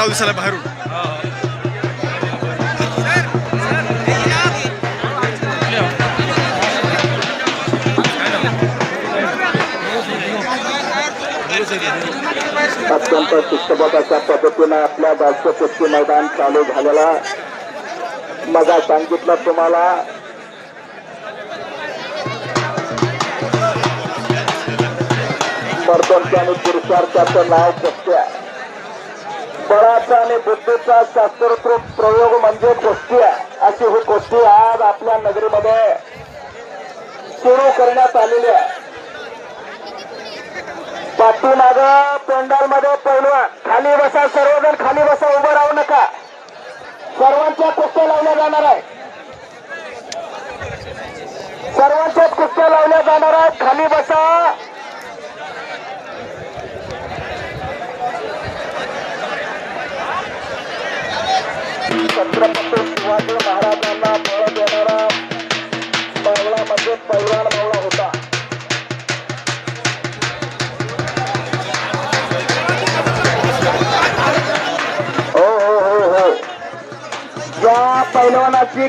डाव दिसायला बाहेरून. अत्यंत शिस्तबद्ध पद्धतीने आपल्या गावचं कुस्ती मैदान चालू झालेला. मग सांगितलं तुम्हाला मर्दांचं आणि पुरुषार्थाचं नाव कुस्त्या. बळाचा आणि बुद्धीचा शास्त्रोक्त प्रयोग म्हणजे कुस्त्या. अशी ही कुस्ती आज आपल्या नगरीमध्ये सुरू करण्यात आलेली आहे. पाठीमाग पेंडाल मध्ये पैलवान खाली बसा, सर्वजण खाली बसा, उभं राहू नका. सर्वांच्या कुस्त्या लावल्या जाणार आहे. सर्वांच्याच कुस्त्या लावल्या जाणार आहेत. खाली बसा. छत्रपती शिवाजी महाराजांना बळ देणारा मावळा म्हणजे पैलवान मावळा होता. हो हो हो हो. या पैलवानाची